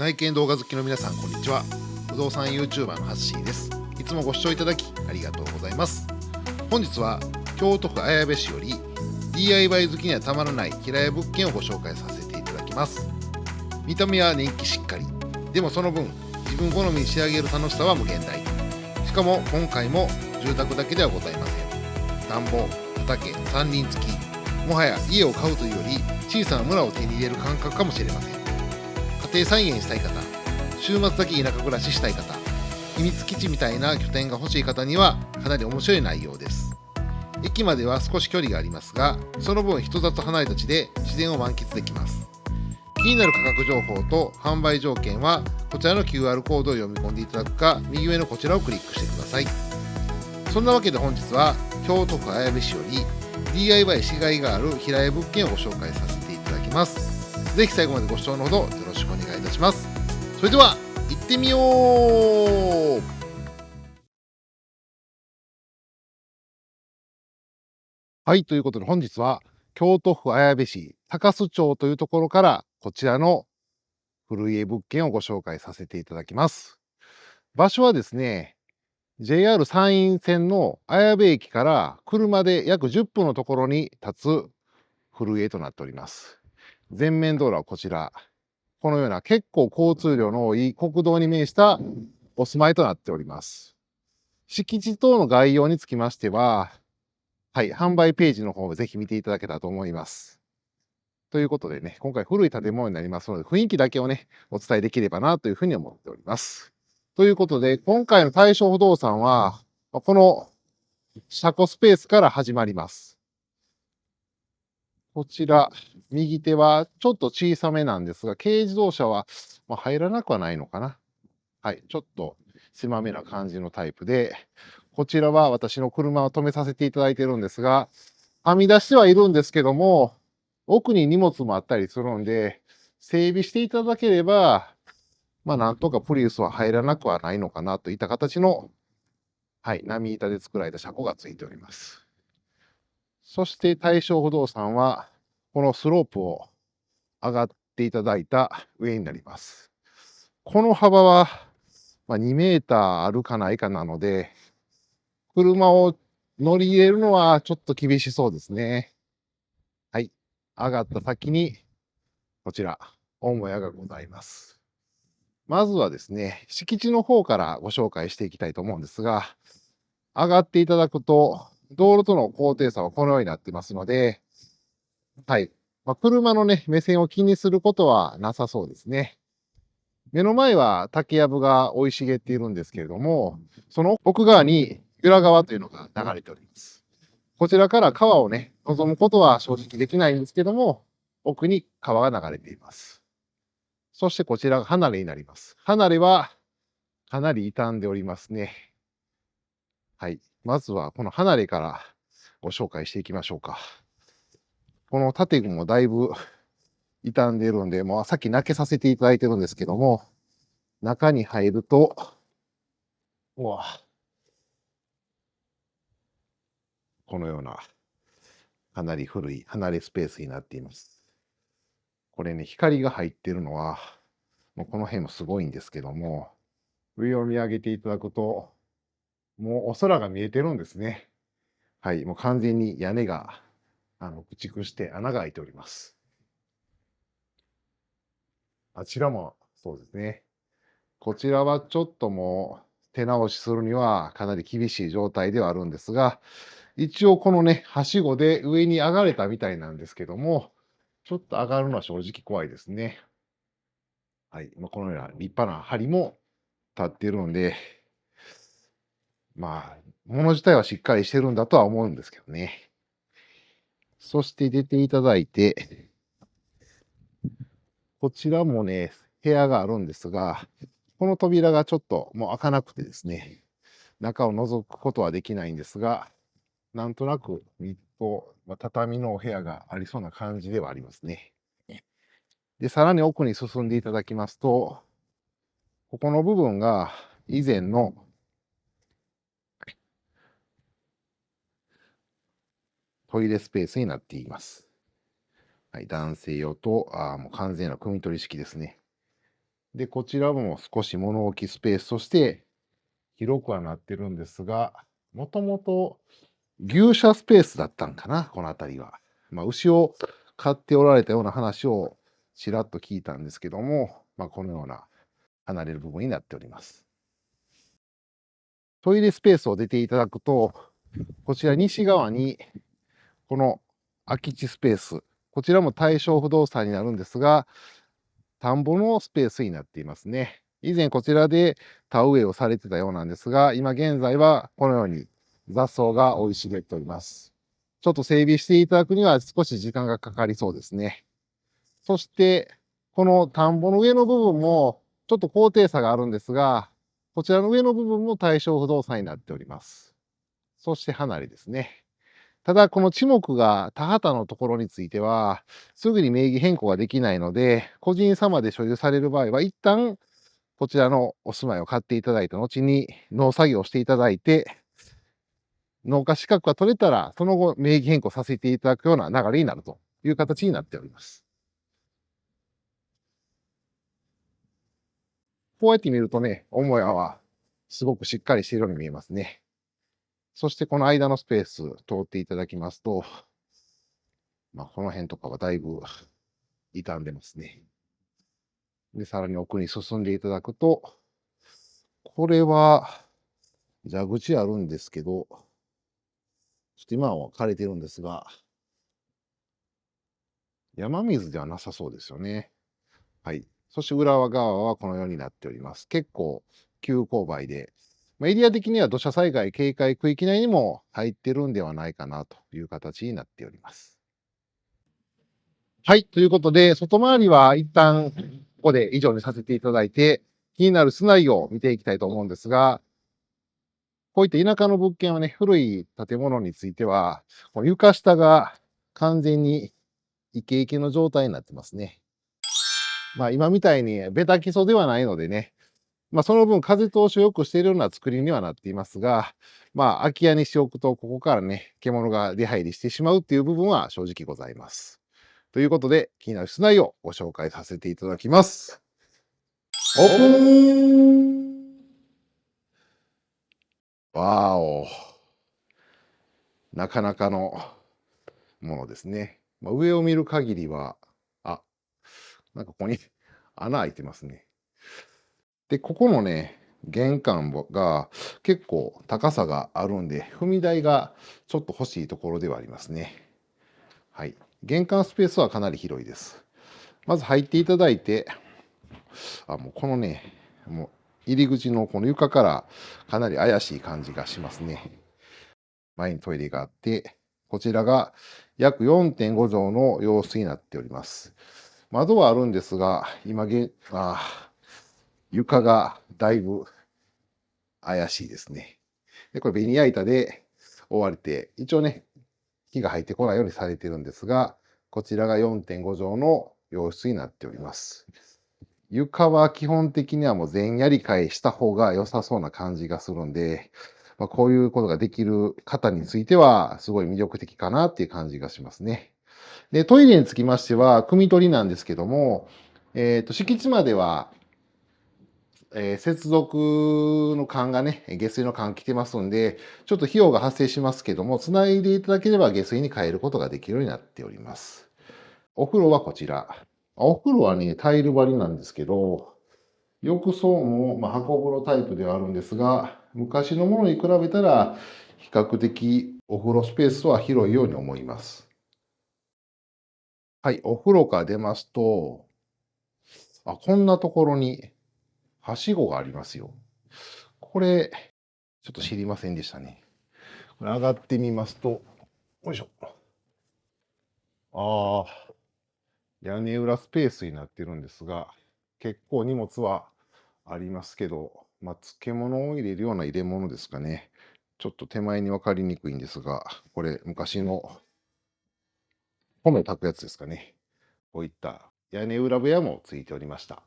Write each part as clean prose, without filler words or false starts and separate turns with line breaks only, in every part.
内見動画好きの皆さん、こんにちは。不動産 YouTuber のハッシーです。いつもご視聴いただきありがとうございます。本日は京都府綾部市より DIY 好きにはたまらない平屋物件をご紹介させていただきます。見た目は年季しっかり、でもその分自分好みに仕上げる楽しさは無限大。しかも今回も住宅だけではございません。田んぼ、畑、山林付き、もはや家を買うというより小さな村を手に入れる感覚かもしれません。家庭菜園したい方、週末だけ田舎暮らししたい方、秘密基地みたいな拠点が欲しい方にはかなり面白い内容です。駅までは少し距離がありますが、その分人里離れた地で自然を満喫できます。気になる価格情報と販売条件はこちらの QR コードを読み込んでいただくか、右上のこちらをクリックしてください。そんなわけで本日は京都府綾部市より DIY しがいがある平屋物件をご紹介させていただきます。ぜひ最後までご視聴のほどよろしくお願いいたします。それでは行ってみよう。はい、ということで本日は京都府綾部市高須町というところからこちらの古家物件をご紹介させていただきます。場所はですね、JR 山陰線の綾部駅から車で約10分のところに立つ古家となっております。前面道路はこちら。このような結構交通量の多い国道に面したお住まいとなっております。敷地等の概要につきましては、はい、販売ページの方をぜひ見ていただけたらと思います。ということでね、今回古い建物になりますので、雰囲気だけをね、お伝えできればなというふうに思っております。ということで、今回の対象不動産は、この車庫スペースから始まります。こちら、右手はちょっと小さめなんですが、軽自動車は、入らなくはないのかな。はい、ちょっと狭めな感じのタイプで、こちらは私の車を止めさせていただいてるんですが、はみ出してはいるんですけども、奥に荷物もあったりするんで、整備していただければ、なんとかプリウスは入らなくはないのかなといった形の、はい、波板で作られた車庫がついております。そして対象不動産は、このスロープを上がっていただいた上になります。この幅は、2メーターあるかないかなので、車を乗り入れるのはちょっと厳しそうですね。はい。上がった先に、こちら、母屋がございます。まずはですね、敷地の方からご紹介していきたいと思うんですが、上がっていただくと、道路との高低差はこのようになってますので、はい。車のね、目線を気にすることはなさそうですね。目の前は竹やぶが生い茂っているんですけれども、その奥側に由良川というのが流れております。こちらから川をね、望むことは正直できないんですけども、奥に川が流れています。そしてこちらが離れになります。離れはかなり傷んでおりますね。はい。まずはこの離れからご紹介していきましょうか。この建具もだいぶ傷んでいるんで、もうさっき開けさせていただいてるんですけども、中に入ると、うわ、このようなかなり古い離れスペースになっています。これね、光が入ってるのは、もうこの辺もすごいんですけども、上を見上げていただくと、もうお空が見えてるんですね。はい、もう完全に屋根が、駆逐して穴が開いております。あちらもそうですね。こちらはちょっともう手直しするにはかなり厳しい状態ではあるんですが、一応このね、はしごで上に上がれたみたいなんですけども、ちょっと上がるのは正直怖いですね。はい。このような立派な梁も立っているんで、物自体はしっかりしてるんだとは思うんですけどね。そして出ていただいて、こちらもね、部屋があるんですが、この扉がちょっともう開かなくてですね、中を覗くことはできないんですが、なんとなくミッド、畳のお部屋がありそうな感じではありますね。で、さらに奥に進んでいただきますと、ここの部分が以前のトイレスペースになっています。はい、男性用と、もう完全な汲み取り式ですね。で、こちらも少し物置スペースとして広くはなってるんですが、もともと牛舎スペースだったんかな、この辺りは。牛を飼っておられたような話をちらっと聞いたんですけども、このような離れる部分になっております。トイレスペースを出ていただくと、こちら西側にこの空き地スペース、こちらも対象不動産になるんですが、田んぼのスペースになっていますね。以前こちらで田植えをされてたようなんですが、今現在はこのように雑草が生い茂っております。ちょっと整備していただくには少し時間がかかりそうですね。そして、この田んぼの上の部分もちょっと高低差があるんですが、こちらの上の部分も対象不動産になっております。そして離れですね。ただ、この地目が田畑のところについては、すぐに名義変更ができないので、個人様で所有される場合は、一旦こちらのお住まいを買っていただいた後に農作業をしていただいて、農家資格が取れたら、その後名義変更させていただくような流れになるという形になっております。こうやって見るとね、母屋はすごくしっかりしているように見えますね。そしてこの間のスペース通っていただきますと、この辺とかはだいぶ傷んでますね。で、さらに奥に進んでいただくと、これは蛇口あるんですけど、ちょっと今は枯れてるんですが、山水ではなさそうですよね。はい。そして裏側はこのようになっております。結構急勾配で、エリア的には土砂災害警戒区域内にも入ってるんではないかなという形になっております。はい。ということで、外回りは一旦ここで以上にさせていただいて、気になる室内を見ていきたいと思うんですが、こういった田舎の物件はね、古い建物については、この床下が完全にイケイケの状態になってますね。今みたいにベタ基礎ではないのでね、その分風通しを良くしているような作りにはなっていますが、空き家にしておくと、ここからね、獣が出入りしてしまうっていう部分は正直ございます。ということで、気になる室内をご紹介させていただきます。オープン。わーお。なかなかのものですね。上を見る限りは、あ、なんかここに穴開いてますね。で、ここのね、玄関が結構高さがあるんで、踏み台がちょっと欲しいところではありますね。はい。玄関スペースはかなり広いです。まず入っていただいて、もうこのね、もう入り口のこの床からかなり怪しい感じがしますね。前にトイレがあって、こちらが約4.5畳の洋室になっております。窓はあるんですが、床がだいぶ怪しいですね。で、これベニヤ板で覆われて、一応ね、火が入ってこないようにされてるんですが、こちらが4.5畳の洋室になっております。床は基本的にはもう全やり替えした方が良さそうな感じがするんで、こういうことができる方については、すごい魅力的かなっていう感じがしますね。で、トイレにつきましては、汲み取りなんですけども、敷地までは接続の管がね、下水の管来てますんで、ちょっと費用が発生しますけども、つないでいただければ下水に変えることができるようになっております。お風呂はこちら。お風呂はね、タイル張りなんですけど、浴槽も、箱風呂タイプではあるんですが、昔のものに比べたら、比較的お風呂スペースは広いように思います。はい、お風呂から出ますと、こんなところにはしごがありますよ。これ、ちょっと知りませんでしたね。これ上がってみますと、よいしょ。ああ、屋根裏スペースになってるんですが、結構荷物はありますけど、漬物を入れるような入れ物ですかね。ちょっと手前に分かりにくいんですが、これ昔の米炊くやつですかね。こういった屋根裏部屋もついておりました。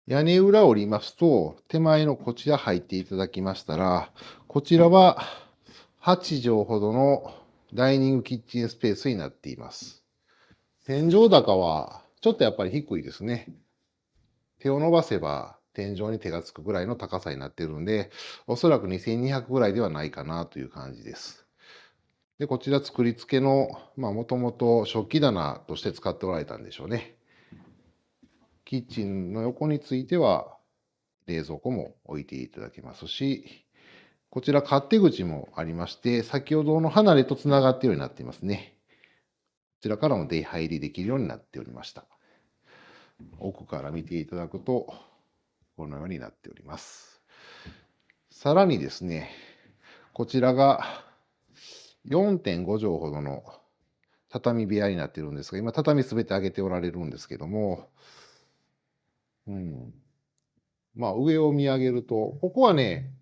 屋根裏を降りますと、手前のこちら入っていただきましたら、こちらは8畳ほどのダイニングキッチンスペースになっています。天井高はちょっとやっぱり低いですね。手を伸ばせば天井に手がつくぐらいの高さになっているんで、おそらく2200ぐらいではないかなという感じです。で、こちら作り付けの、もともと食器棚として使っておられたんでしょうね。キッチンの横については冷蔵庫も置いていただけますし、こちら勝手口もありまして、先ほどの離れとつながっているようになっていますね。こちらからも出入りできるようになっておりました。奥から見ていただくと、このようになっております。さらにですね、こちらが4.5畳ほどの畳部屋になっているんですが、今畳すべて上げておられるんですけども、うん。上を見上げると、ここはね、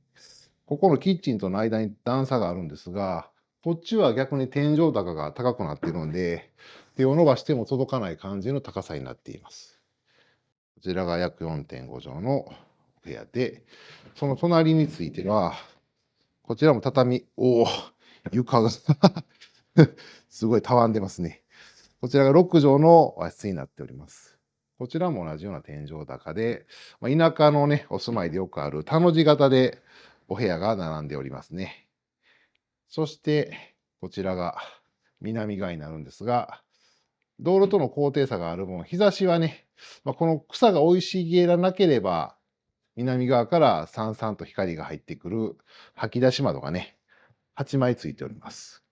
ここのキッチンとの間に段差があるんですが、こっちは逆に天井高が高くなっているんで、手を伸ばしても届かない感じの高さになっています。こちらが約4.5畳のお部屋で、その隣については、こちらも畳、床がすごいたわんでますね。こちらが6畳の和室になっております。こちらも同じような天井高で、田舎のね、お住まいでよくある田の字型でお部屋が並んでおりますね。そして、こちらが南側になるんですが、道路との高低差がある分、日差しはね、この草が生い茂らなければ、南側からさんさんと光が入ってくる吐き出し窓がね、8枚ついております。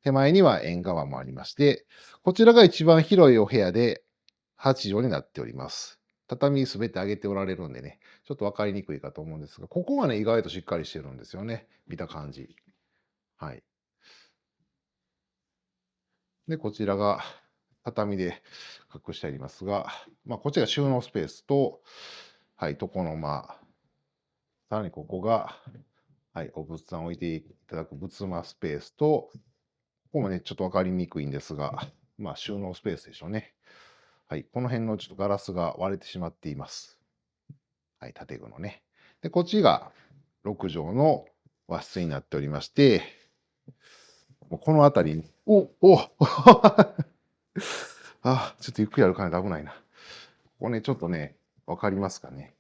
手前には縁側もありまして、こちらが一番広いお部屋で8畳になっております。畳すべて上げておられるんでね、ちょっと分かりにくいかと思うんですが、ここがね、意外としっかりしてるんですよね。見た感じ。はい。で、こちらが畳で隠してありますが、こっちが収納スペースと、はい、床のさらにここが、はい、お仏壇を置いていただく仏間スペースと、ここもね、ちょっと分かりにくいんですが、収納スペースでしょうね。はい、この辺のちょっとガラスが割れてしまっています。はい、建具のね。で、こっちが6畳の和室になっておりまして、もうこの辺りに、ちょっとゆっくり歩かないと危ないな。ここね、ちょっとね、分かりますかね。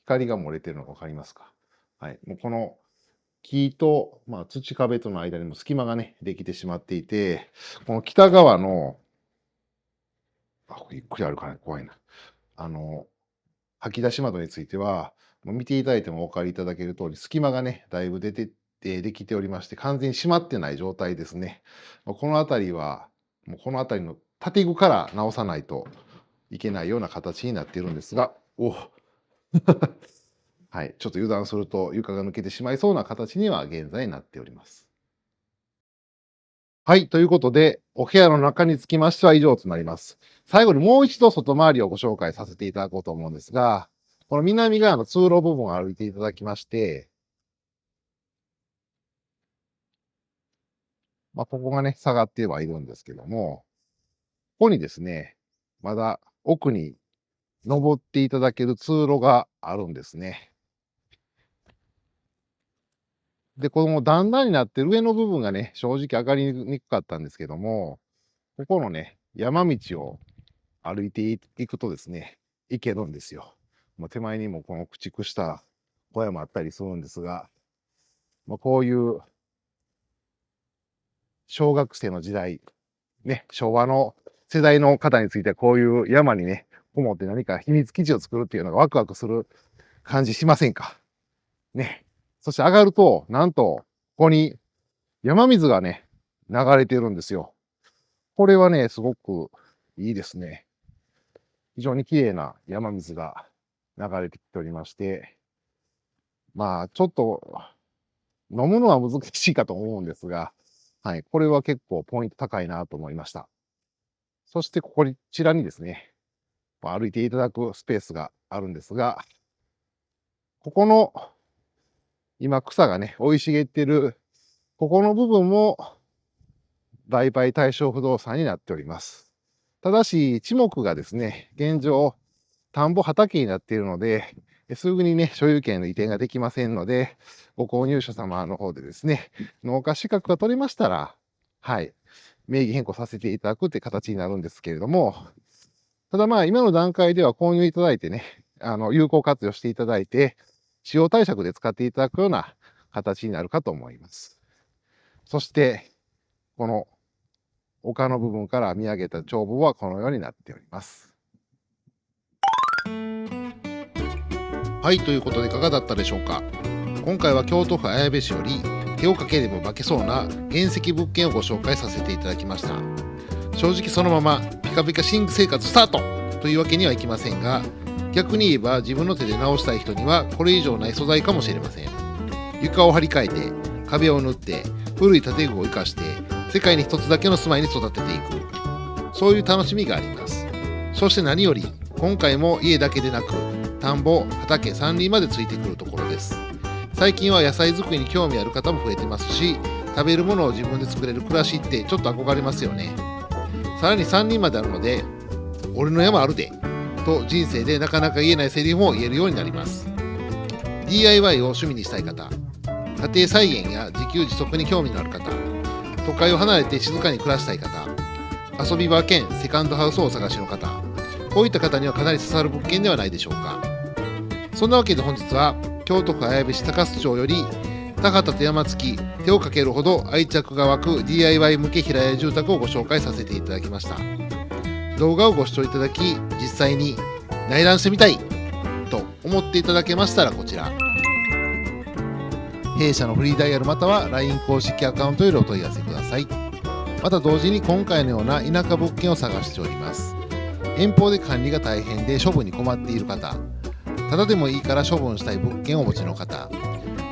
光が漏れてるのが分かりますか。はい、もうこの木と、土壁との間にも隙間がね、できてしまっていて、この北側の、ゆっくり歩かないと怖いな。吐き出し窓については、もう見ていただいてもお分かりいただける通り、隙間がね、だいぶ出てできておりまして、完全に閉まってない状態ですね。この辺りは、もうこの辺りの建具から直さないといけないような形になっているんですが、はい、ちょっと油断すると床が抜けてしまいそうな形には現在なっております。はい、ということで、お部屋の中につきましては以上となります。最後にもう一度外回りをご紹介させていただこうと思うんですが、この南側の通路部分を歩いていただきまして、ここがね、下がってはいるんですけども、ここにですね、まだ奥に登っていただける通路があるんですね。で、この段々になってる上の部分がね、正直上がりにくかったんですけども、ここのね、山道を歩いていくとですね、行けるんですよ。もう手前にもこの駆逐した小屋もあったりするんですが、こういう小学生の時代、ね、昭和の世代の方についてはこういう山にね、こもって何か秘密基地を作るっていうのがワクワクする感じしませんか？ね。そして上がると、なんと、ここに山水がね、流れてるんですよ。これはね、すごくいいですね。非常に綺麗な山水が流れてきておりまして、ちょっと飲むのは難しいかと思うんですが、はい、これは結構ポイント高いなと思いました。そしてこちらにですね、歩いていただくスペースがあるんですが、ここの今草がね、生い茂っているここの部分も売買対象不動産になっております。ただし、地目がですね、現状、田んぼ畑になっているので、すぐにね、所有権の移転ができませんので、ご購入者様の方でですね、農家資格が取れましたら、はい、名義変更させていただくって形になるんですけれども、ただ今の段階では購入いただいてね、有効活用していただいて、使用対策で使っていただくような形になるかと思います。そして、この丘の部分から見上げた帳簿はこのようになっております。はい、ということでいかがだったでしょうか。今回は京都府綾部市より手をかければ化けそうな原石物件をご紹介させていただきました。正直そのままピカピカシンク生活スタートというわけにはいきませんが、逆に言えば自分の手で直したい人にはこれ以上ない素材かもしれません。床を張り替えて、壁を塗って、古い建具を生かして世界に一つだけの住まいに育てていく、そういう楽しみがあります。そして何より今回も家だけでなく田んぼ、畑、山林までついてくるところです。最近は野菜作りに興味ある方も増えてますし、食べるものを自分で作れる暮らしってちょっと憧れますよね。さらに山林まであるので、俺の山あるでと人生でなかなか言えないセリフも言えるようになります。 DIY を趣味にしたい方、家庭菜園や自給自足に興味のある方、都会を離れて静かに暮らしたい方、遊び場兼セカンドハウスをお探しの方、こういった方にはかなり刺さる物件ではないでしょうか。そんなわけで本日は京都府綾部市高須町より田畑と山付き手をかけるほど愛着が湧く DIY 向け平屋住宅をご紹介させていただきました。動画をご視聴いただき、実際に内覧してみたいと思っていただけましたら、こちら弊社のフリーダイヤルまたは LINE 公式アカウントよりお問い合わせください。また同時に今回のような田舎物件を探しております。遠方で管理が大変で処分に困っている方、ただでもいいから処分したい物件をお持ちの方、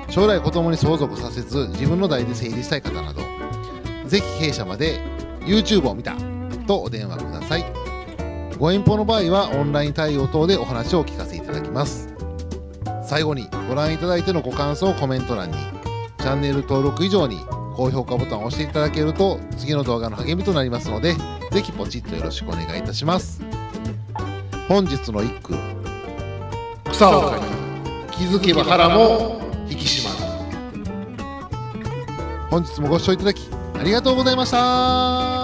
将来子供に相続させず自分の代で整理したい方など、ぜひ弊社まで YouTube を見たとお電話ください。ご遠方の場合はオンライン対応等でお話をお聞かせいただきます。最後にご覧いただいてのご感想をコメント欄に、チャンネル登録以上に高評価ボタンを押していただけると次の動画の励みとなりますので、ぜひポチッとよろしくお願いいたします。本日の一句、草を刈り気づけば腹も引き締まる。本日もご視聴いただきありがとうございました。